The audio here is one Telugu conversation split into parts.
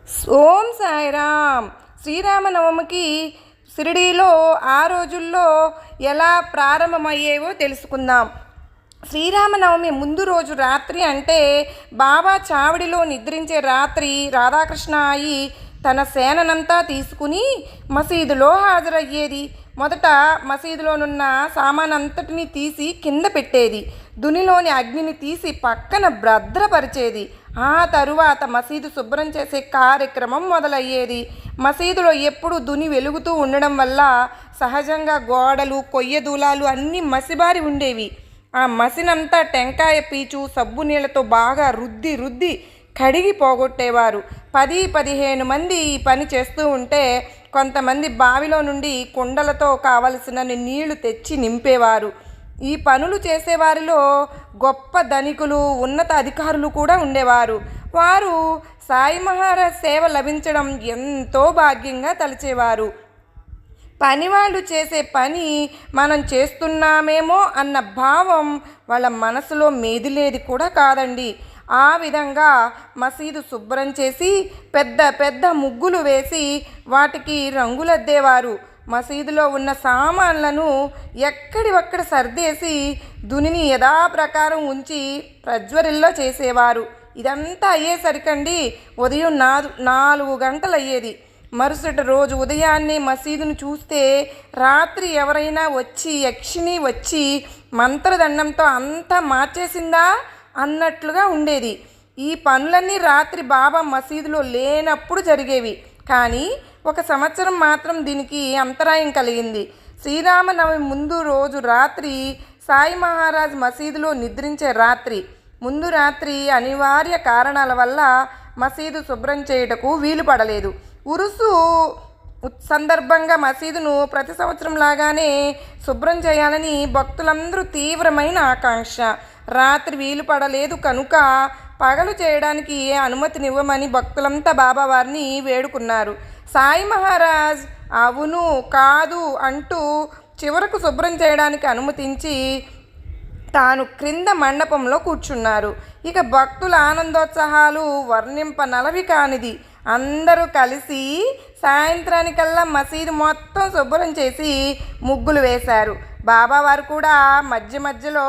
ఓం సాయిరామ్. శ్రీరామనవమికి షిరిడీలో ఆ రోజుల్లో ఎలా ప్రారంభమయ్యేవో తెలుసుకుందాం. శ్రీరామనవమి ముందు రోజు రాత్రి అంటే బాబా చావడిలో నిద్రించే రాత్రి రాధాకృష్ణ అయి తన సేననంతా తీసుకుని మసీదులో హాజరయ్యేది. మొదట మసీదులోనున్న సామానంతటిని తీసి కింద పెట్టేది. దునిలోని అగ్నిని తీసి పక్కన భద్రపరిచేది. ఆ తరువాత మసీదు శుభ్రం చేసే కార్యక్రమం మొదలయ్యేది. మసీదులో ఎప్పుడు దుని వెలుగుతూ ఉండడం వల్ల సహజంగా గోడలు కొయ్య దూలాలు అన్నీ మసిబారి ఉండేవి. ఆ మసినంతా టెంకాయ పీచు సబ్బు నీళ్లతో బాగా రుద్ది కడిగి పోగొట్టేవారు. 10-15 మంది ఈ పని చేస్తూ ఉంటే కొంతమంది బావిలో నుండి కుండలతో కావలసిన నీళ్లు తెచ్చి నింపేవారు. ఈ పనులు చేసేవారిలో గొప్ప ధనికులు ఉన్నత అధికారులు కూడా ఉండేవారు. వారు సాయి మహారాజ్ సేవ లభించడం ఎంతో భాగ్యంగా తలచేవారు. పనివాళ్ళు చేసే పని మనం చేస్తున్నామేమో అన్న భావం వాళ్ళ మనసులో మెదిలేది కూడా కాదండి. ఆ విధంగా మసీదు శుభ్రం చేసి పెద్ద ముగ్గులు వేసి వాటికి రంగులద్దేవారు. మసీదులో ఉన్న సామాన్లను ఎక్కడివక్కడ సర్దేసి దునిని యథాప్రకారం ఉంచి ప్రజ్వరిల్లో చేసేవారు. ఇదంతా అయ్యేసరికండి ఉదయం 4 గంటలు అయ్యేది. మరుసటి రోజు ఉదయాన్నే మసీదును చూస్తే రాత్రి ఎవరైనా వచ్చి యక్షిణి వచ్చి మంత్రదండంతో అంతా మార్చేసిందా అన్నట్లుగా ఉండేది. ఈ పనులన్నీ రాత్రి బాబా మసీదులో లేనప్పుడు జరిగేవి. కానీ 1 సంవత్సరం మాత్రం దీనికి అంతరాయం కలిగింది. శ్రీరామనవమి ముందు రోజు రాత్రి సాయి మహారాజ్ మసీదులో నిద్రించే రాత్రి ముందు రాత్రి అనివార్య కారణాల వల్ల మసీదు శుభ్రం చేయుటకు వీలు పడలేదు. ఉరుసు సందర్భంగా మసీదును ప్రతి సంవత్సరం లాగానే శుభ్రం చేయాలని భక్తులందరూ తీవ్రమైన ఆకాంక్ష. రాత్రి వీలు పడలేదు కనుక పగలు చేయడానికి అనుమతినివ్వమని భక్తులంతా బాబావారిని వేడుకున్నారు. సాయి మహారాజ్ అవును కాదు అంటూ చివరకు శుభ్రం చేయడానికి అనుమతించి తాను క్రింద మండపంలో కూర్చున్నారు. ఇక భక్తుల ఆనందోత్సాహాలు వర్ణింపనలవి కానిది. అందరూ కలిసి సాయంత్రానికల్లా మసీదు మొత్తం శుభ్రం చేసి ముగ్గులు వేశారు. బాబావారు కూడా మధ్యలో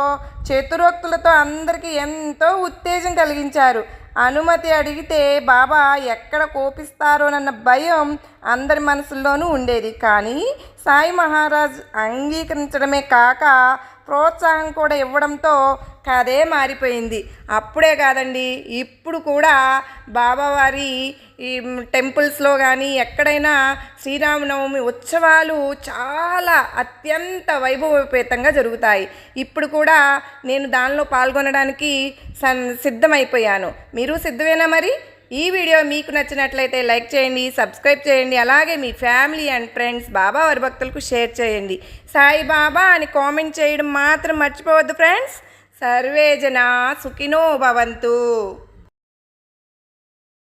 చేతురోక్తులతో అందరికీ ఎంతో ఉత్తేజం కలిగించారు. అనుమతి అడిగితే బాబా ఎక్కడ కోపిస్తారోనన్న భయం అందరి మనసుల్లోనూ ఉండేది. కానీ సాయి మహారాజ్ అంగీకరించడమే కాక ప్రోత్సాహం కూడా ఇవ్వడంతో కథే మారిపోయింది. అప్పుడే కాదండి, ఇప్పుడు కూడా బాబావారి ఈ టెంపుల్స్లో కానీ ఎక్కడైనా శ్రీరామనవమి ఉత్సవాలు చాలా అత్యంత వైభవోపేతంగా జరుగుతాయి. ఇప్పుడు కూడా నేను దానిలో పాల్గొనడానికి సిద్ధమైపోయాను. మీరు సిద్ధమేనా? మరి ఈ వీడియో మీకు నచ్చినట్లయితే లైక్ చేయండి, సబ్స్క్రైబ్ చేయండి. అలాగే మీ ఫ్యామిలీ అండ్ ఫ్రెండ్స్ బాబావారి భక్తులకు షేర్ చేయండి. సాయిబాబా అని కామెంట్ చేయడం మాత్రం మర్చిపోవద్దు ఫ్రెండ్స్. సర్వే జనా సుఖినో భవంతు.